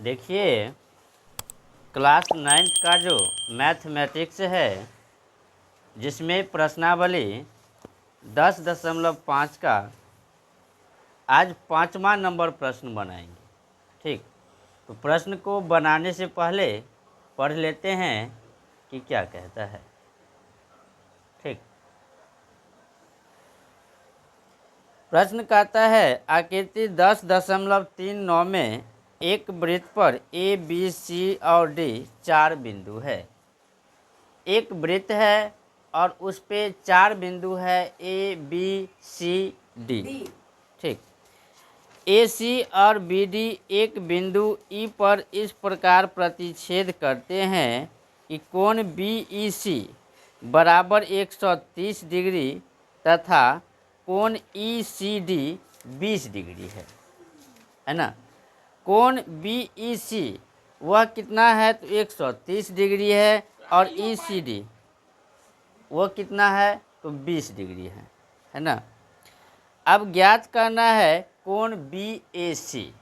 देखिए, class 9th का जो मैथमेटिक्स है, जिसमें प्रश्नावली 10.5 का आज 5वां नंबर प्रश्न बनाएंगे। ठीक, तो प्रश्न को बनाने से पहले पढ़ लेते हैं कि क्या कहता है। ठीक, प्रश्न कहता है आकृति 10.39 में एक वृत्त पर ए बी सी और डी 4 बिंदु है। एक वृत्त है और उस पे 4 बिंदु है ए बी सी डी। ठीक, ए सी और बी डी एक बिंदु ई पर इस प्रकार प्रतिच्छेद करते हैं कि कोण बी ई सी बराबर 130 डिग्री तथा कोण ई सी डी 20 डिग्री है ना। कोण बी ई सी वह कितना है, तो 130 डिग्री है, और ई सी डी वह कितना है, तो 20 डिग्री है ना। अब ज्ञात करना है कोण बी ए सी।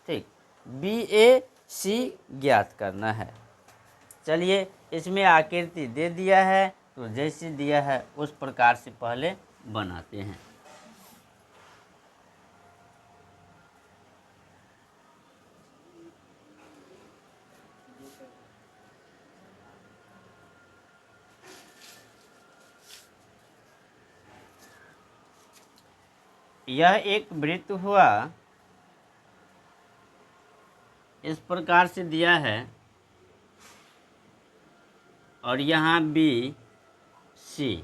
ठीक, बी ए सी ज्ञात करना है। चलिए, इसमें आकृति दे दिया है, तो जैसे दिया है उस प्रकार से पहले बनाते हैं। यह एक वृत्त हुआ, इस प्रकार से दिया है, और यहाँ बी सी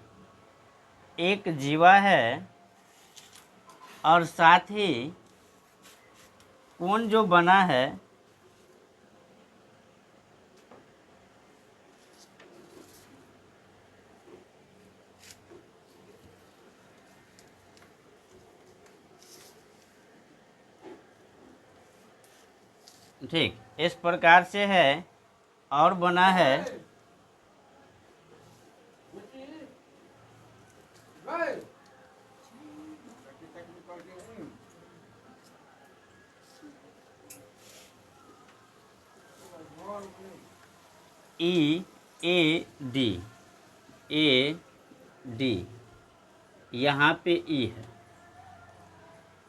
एक जीवा है, और साथ ही कोण जो बना है ठीक इस प्रकार से है, और बना है ई ए डी, यहाँ पे ई है।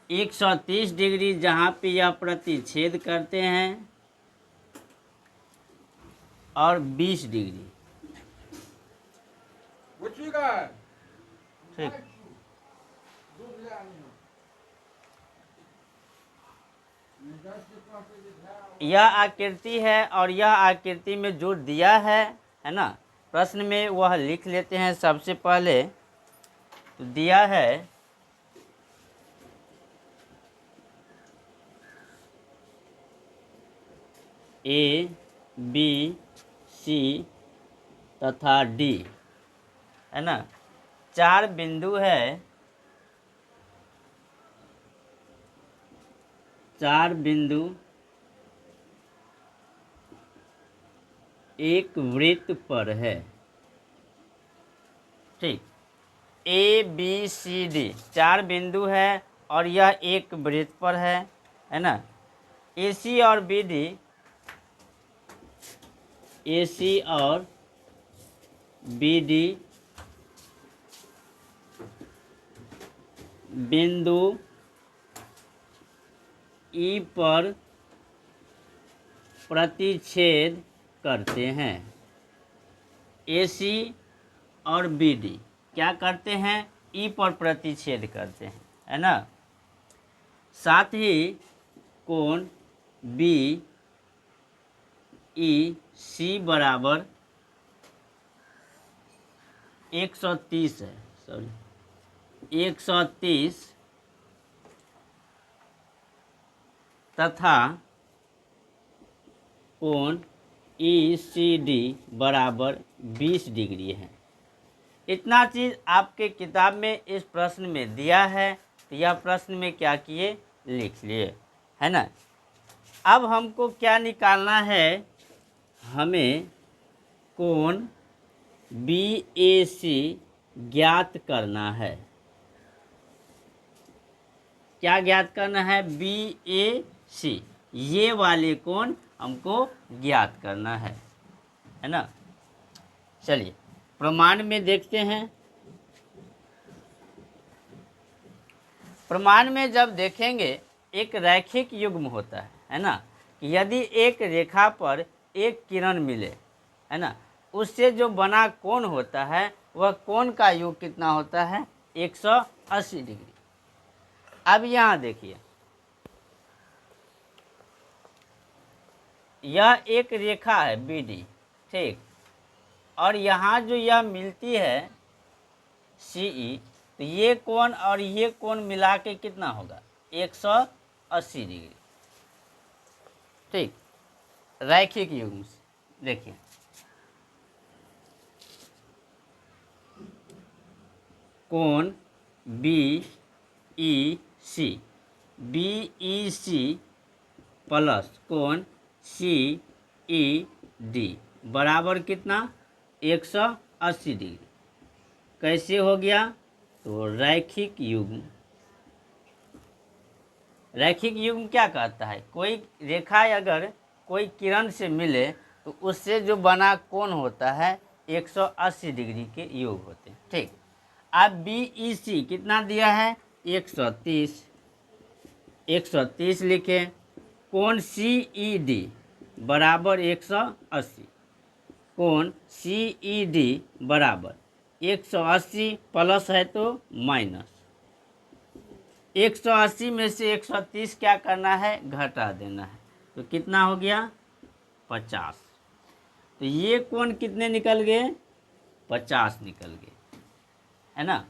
130 डिग्री जहाँ पे यह प्रतिच्छेद करते हैं, और 20 डिग्री। ठीक, यह आकृति है, और यह आकृति में जो दिया है ना, प्रश्न में वह लिख लेते हैं। सबसे पहले तो दिया है ए बी सी तथा डी, है ना। 4 बिंदु है, 4 बिंदु एक वृत्त पर है। ठीक, ए बी सी डी 4 बिंदु है, और यह एक वृत्त पर है ना। ए सी और बी डी, ए सी और बी डी बिंदु ई पर प्रतिच्छेद करते हैं। ए सी और बी डी क्या करते हैं, ई पर प्रतिच्छेद करते हैं, है ना। साथ ही कोण बी ई सी बराबर 130 है, 130 तथा कोण ई सी डी बराबर 20 डिग्री है। इतना चीज़ आपके किताब में इस प्रश्न में दिया है, तो यह प्रश्न में क्या किए, लिख लिए, है ना। अब हमको क्या निकालना है, हमें कोण बी ए सी ज्ञात करना है। क्या ज्ञात करना है, बी ए सी। ये वाले कोण हमको ज्ञात करना है ना। चलिए प्रमाण में देखते हैं। प्रमाण में जब देखेंगे एक रैखिक युग्म होता है ना, कि यदि एक रेखा पर एक किरण मिले है ना, उससे जो बना कोण होता है वह कोण का योग कितना होता है 180 डिग्री। अब यहाँ देखिए, यह एक रेखा है BD, ठीक, और यहाँ जो यह मिलती है CE, तो ये कोण और ये कोण मिला के कितना होगा 180 डिग्री, ठीक, रैखिक युग्म से। देखिए कोण BEC प्लस कोण CED बराबर कितना 180 डिग्री। कैसे हो गया? तो रैखिक युग्म। रैखिक युग्म क्या कहता है? कोई रेखा अगर कोई किरण से मिले तो उससे जो बना कोण होता है 180 डिग्री के योग होते हैं, ठीक। अब BEC कितना दिया है 130 लिखे। कोण CED बराबर 180, कोण CED बराबर 180 प्लस है तो माइनस, 180 में से 130 क्या करना है घटा देना है, तो कितना हो गया 50। तो ये कोण कितने निकल गए 50 निकल गए, है ना।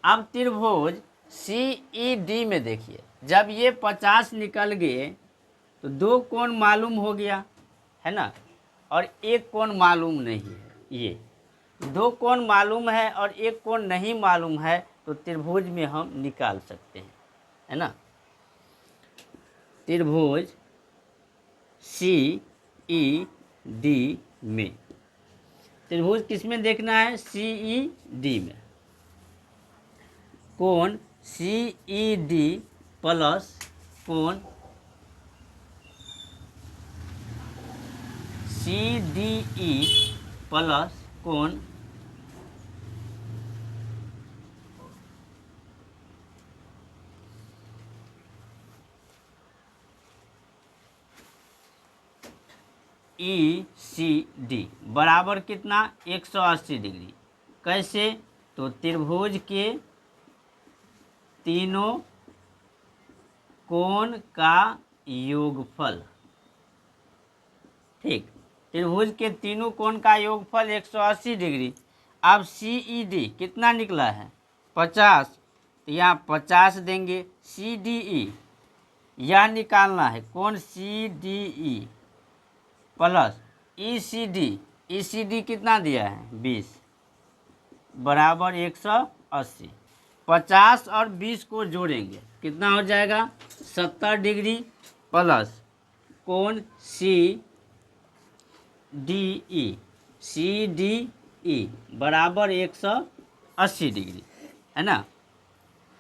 अब त्रिभुज CED में देखिए, जब ये 50 निकल गए तो दो कोण मालूम हो गया है ना, और एक कोण मालूम नहीं है। ये दो कोण मालूम है और एक कोण नहीं मालूम है, तो त्रिभुज में हम निकाल सकते हैं, है ना। त्रिभुज CED में, त्रिभुज किस में देखना है CED में, कोण CED प्लस कोण CDE प्लस कोण ECD बराबर कितना 180 डिग्री। कैसे? तो त्रिभुज के तीनों कोण का योगफल, ठीक, त्रिभुज के तीनों कोण का योगफल 180 डिग्री। अब CED कितना निकला है 50, तो यहाँ 50 देंगे। CDE यह निकालना है, कोण CDE प्लस ECD कितना दिया है 20 बराबर 180। 50 और 20 को जोड़ेंगे कितना हो जाएगा 70 डिग्री प्लस कोण CDE बराबर 180 डिग्री, है ना।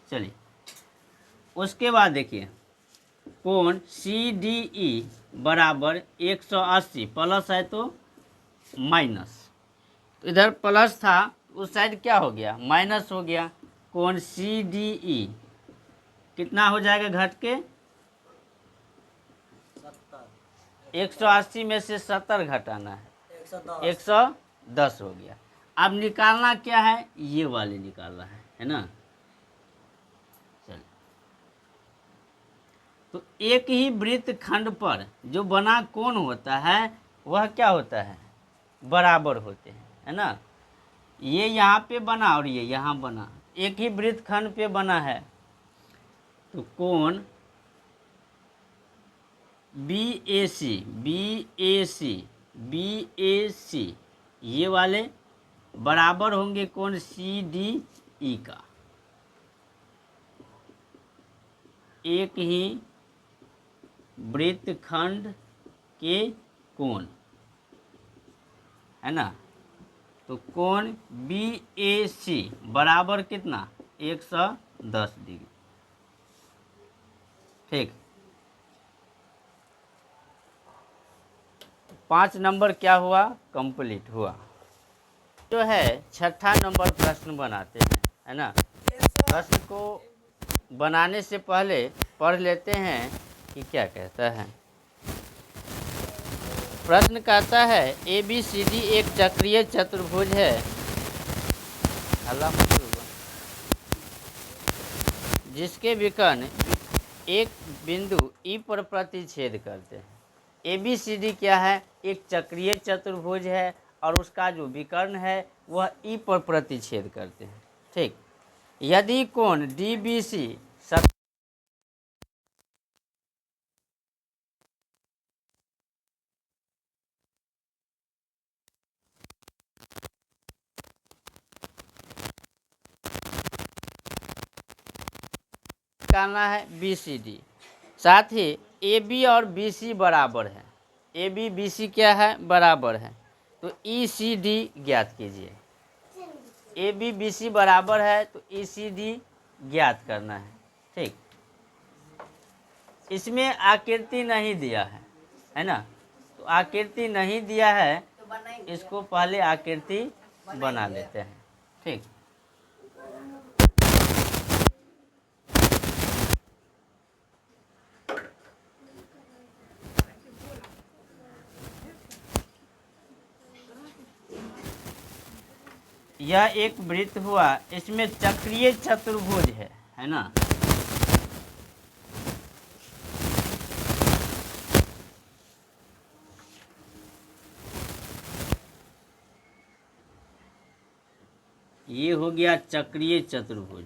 चलिए उसके बाद देखिए, कोण CDE बराबर 180 प्लस है तो माइनस, तो इधर प्लस था उस साइड क्या हो गया माइनस हो गया। कोण CDE कितना हो जाएगा घट के 180 में से 70 घटाना है 110 हो गया। अब निकालना क्या है ये वाले निकालना है ना। चलिए, तो एक ही वृत्त खंड पर जो बना कोण होता है वह क्या होता है बराबर होते हैं, है ना। ये यहाँ पे बना और ये यहाँ बना, एक ही वृत्त खंड पे बना है, तो कोण BAC ये वाले बराबर होंगे कोण CDE का। एक ही वृत्तखंड के कोण, है ना, तो कोण BAC बराबर कितना 110 डिग्री, ठीक। 5 नंबर क्या हुआ, कंप्लीट हुआ। जो है छठा नंबर प्रश्न बनाते हैं, है ना। प्रश्न को बनाने से पहले पढ़ लेते हैं कि क्या कहता है। प्रश्न कहता है ABCD एक चक्रीय चतुर्भुज है। हल्ला मत करो। जिसके विकर्ण एक बिंदु E पर प्रतिच्छेद करते हैं। ABCD क्या है, एक चक्रीय चतुर्भुज है और उसका जो विकर्ण है वह E पर प्रतिच्छेद करते हैं। ठीक, यदि कोण DBC निकालना है BCD, साथ ही AB और BC बराबर है। AB BC क्या है, बराबर है, तो ECD ज्ञात कीजिए। AB BC बराबर है तो ECD ज्ञात करना है। ठीक, इसमें आकृति नहीं दिया है ना, तो आकृति नहीं दिया है, इसको पहले आकृति बना लेते हैं। ठीक, यह एक वृत्त हुआ, इसमें चक्रीय चतुर्भुज है ना। ये हो गया चक्रीय चतुर्भुज।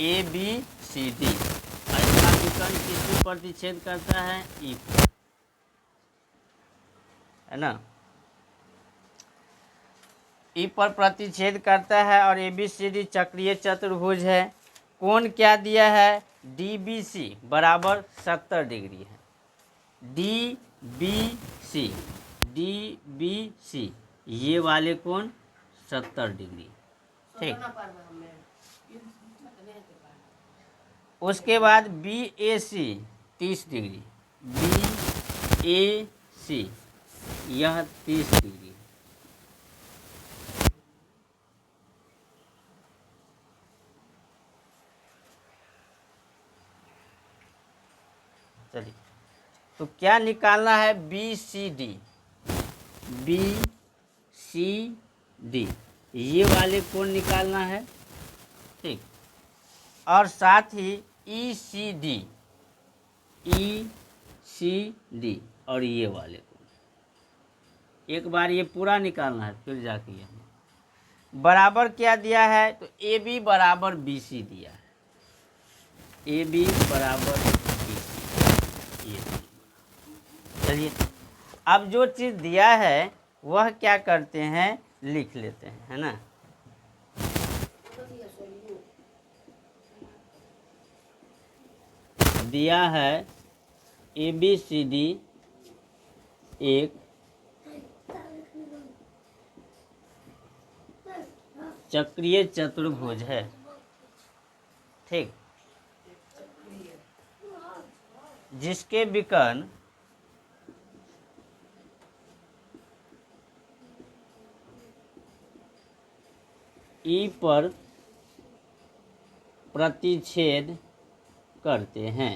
ABCD, इसका विकर्ण किसमें प्रतिच्छेद करता है, E पर, है ना। E पर प्रतिच्छेद करता है और ABCD चक्रीय चतुर्भुज है। कोण क्या दिया है, DBC बराबर 70 डिग्री है। DBC ये वाले कोण 70 डिग्री। ठीक, उसके बाद BAC 30 डिग्री, BAC यह 30 डिग्री। चलिए, तो क्या निकालना है, BCD ये वाले कोण निकालना है। ठीक, और साथ ही ECD और ये वाले कोण एक बार ये पूरा निकालना है, फिर जाके यहाँ बराबर क्या दिया है, तो AB बराबर BC दिया है। AB बराबर BC, ये चलिए अब जो चीज़ दिया है वह क्या करते हैं, लिख लेते हैं, है ना। दिया है ABCD एक चक्रीय चतुर्भुज है। ठीक, जिसके विकर्ण E पर प्रतिच्छेद करते हैं।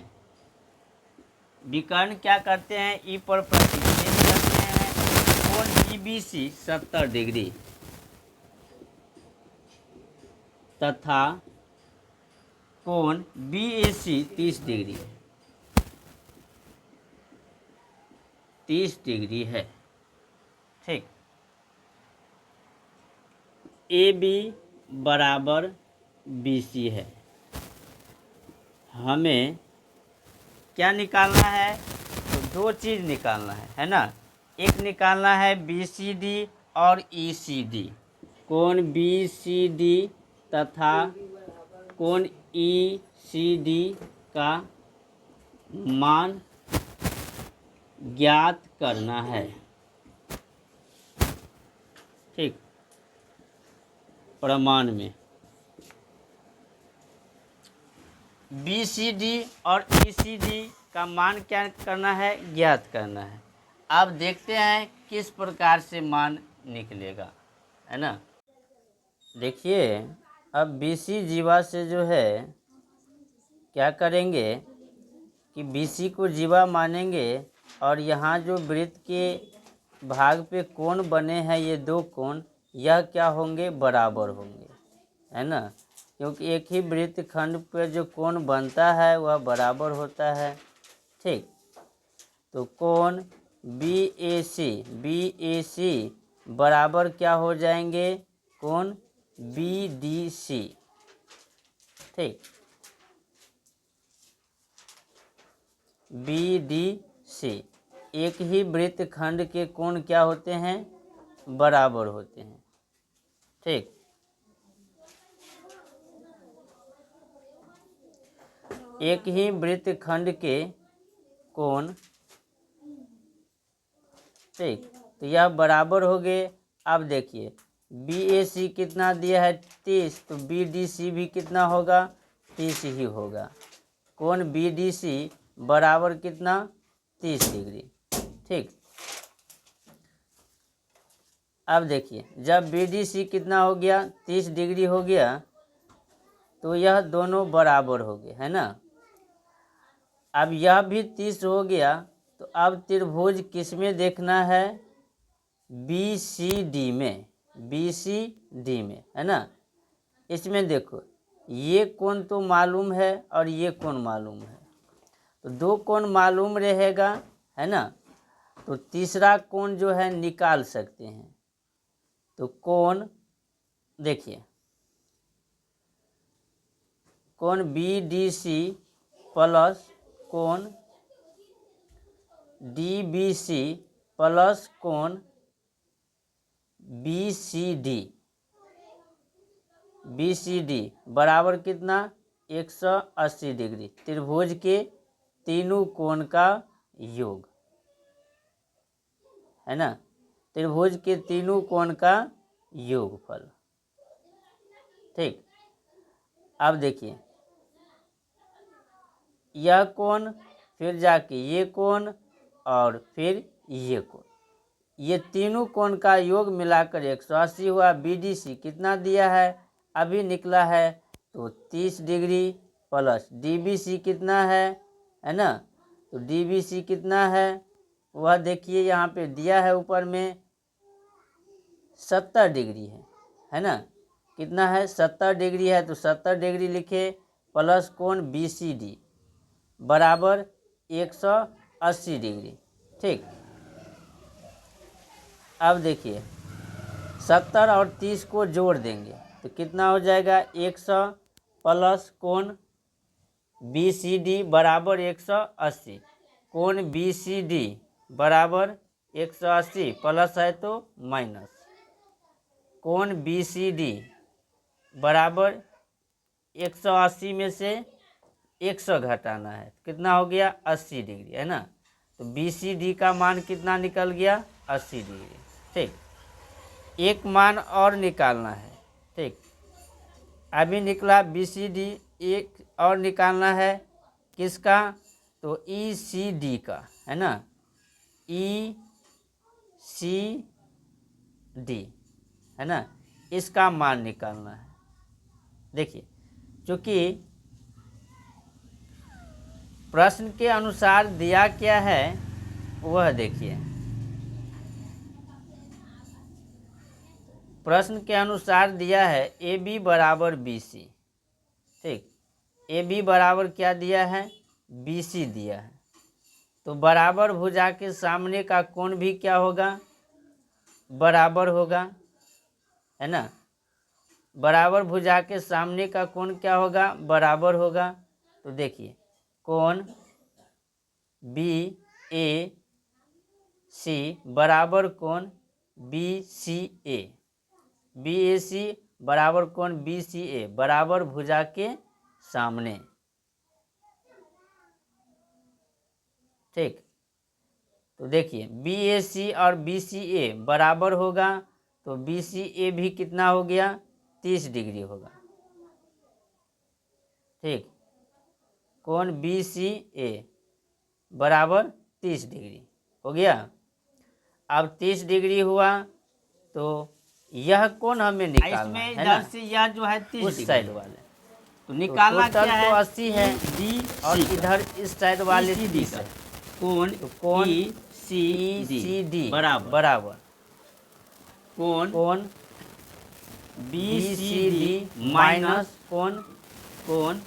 विकर्ण क्या करते हैं, E पर प्रतिच्छेद करते हैं। कोण DBC 70 डिग्री तथा कोण BAC 30 डिग्री 30 डिग्री है। ठीक, AB बराबर BC है। हमें क्या निकालना है, तो दो चीज़ निकालना है ना। एक निकालना है BCD और ECD, कोण BCD तथा कोण ECD का मान ज्ञात करना है। ठीक, प्रमाण में BCD और ECD का मान क्या करना है, ज्ञात करना है। अब देखते हैं किस प्रकार से मान निकलेगा, है ना। देखिए, अब BC जीवा से जो है क्या करेंगे कि BC को जीवा मानेंगे और यहाँ जो वृत्त के भाग पे कोण बने हैं, ये दो कोण, यह क्या होंगे, बराबर होंगे, है ना, क्योंकि एक ही वृत्त खंड पर जो कोण बनता है वह बराबर होता है। ठीक, तो कोण BAC बराबर क्या हो जाएंगे, कोण BDC। ठीक, BDC, एक ही वृत्त खंड के कोण क्या होते हैं, बराबर होते हैं। ठीक, एक ही वृत्त खंड के कोण, ठीक, तो यह बराबर हो गए। अब देखिए BAC कितना दिया है, 30, तो BDC भी कितना होगा, 30 ही होगा। कोण BDC बराबर कितना, 30 डिग्री। ठीक, अब देखिए जब BDC कितना हो गया, 30 डिग्री हो गया, तो यह दोनों बराबर हो गए, है ना। अब यह भी 30 हो गया, तो अब त्रिभुज किस में देखना है, BCD में, BCD में, है ना। इसमें देखो ये कोण तो मालूम है और ये कोण मालूम है, तो दो कोण मालूम रहेगा, है ना, तो तीसरा कोण जो है निकाल सकते हैं। तो कोण देखिए, कोण BDC प्लस कोण DBC प्लस कोण BCD बराबर कितना, 180 डिग्री। त्रिभुज के तीनों कोण का योग, है ना, त्रिभुज के तीनों कोण का योगफल। ठीक, अब देखिए यह कोण, फिर जाके ये कोण और फिर ये कोण, ये तीनों कोण का योग मिलाकर 180 हुआ। BDC कितना दिया है, अभी निकला है, तो 30 डिग्री प्लस DBC कितना है ना, तो DBC कितना है, वह देखिए यहाँ पे दिया है ऊपर में 70 डिग्री है ना, कितना है, 70 डिग्री है, तो 70 डिग्री लिखे, प्लस कोण BCD बराबर 180 डिग्री। ठीक, अब देखिए 70 और 30 को जोड़ देंगे तो कितना हो जाएगा, 100 प्लस कोण BCD बराबर 180, कोण BCD बराबर 180 प्लस है तो माइनस, कोण BCD बराबर 180 में से 100 घटाना है, कितना हो गया, 80 डिग्री, है ना। तो BCD का मान कितना निकल गया, 80 डिग्री। ठीक, एक मान और निकालना है। ठीक, अभी निकला BCD, एक और निकालना है, किसका, तो ECD का, है ना, ECD, है ना, इसका मान निकालना है। देखिए चूँकि प्रश्न के अनुसार दिया क्या है वह देखिए, प्रश्न के अनुसार दिया है AB बराबर BC। ठीक, AB बराबर क्या दिया है, BC दिया है, तो बराबर भुजा के सामने का कोण भी क्या होगा, बराबर होगा, है ना, बराबर भुजा के सामने का कोण क्या होगा, बराबर होगा। तो देखिए कोण BAC बराबर कोण BCA, BAC बराबर कोण BCA बराबर भुजा के सामने। ठीक, तो देखिए BAC और BCA बराबर होगा, तो BCA भी कितना हो गया, 30 डिग्री होगा। ठीक, कोण बी सी ए बराबर 30 डिग्री हो गया। अब 30 डिग्री हुआ तो यह कोण हमें निकालना है ना, इधर से यह जो है 30 उस साइड वाले तो निकालना टोटल क्या है? तो 80 है डी और इधर इस साइड वाले डी 30 है। कोण तो कोण ई सी सी डी बराबर बराबर कोण कोण बी सी डी माइनस कोण कोण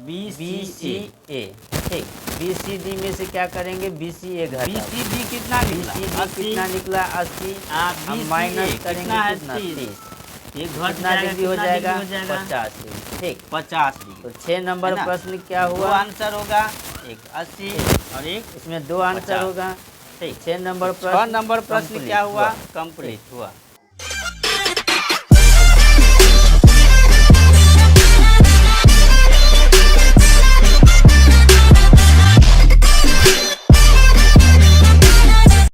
बी सी ए। ठीक, बी सी डी में से क्या करेंगे, बी सी ए घटा, बी सी डी कितना बी निकला? सी डी कितना निकला 80, BCA माइनस करेंगे कितना है? कितना 30, ये घट कितना डिग्री हो जाएगा हो जाएगा 50 डिग्री। ठीक, 50 डिग्री। तो 6 नंबर है ना? प्रश्न क्या दो हुआ, आंसर होगा, एक 80 और एक इसमें 2 आंसर 50 होगा। ठीक, 6 नंबर 6 नंबर प्रश्न complete क्या हुआ? कंप्लीट हुआ।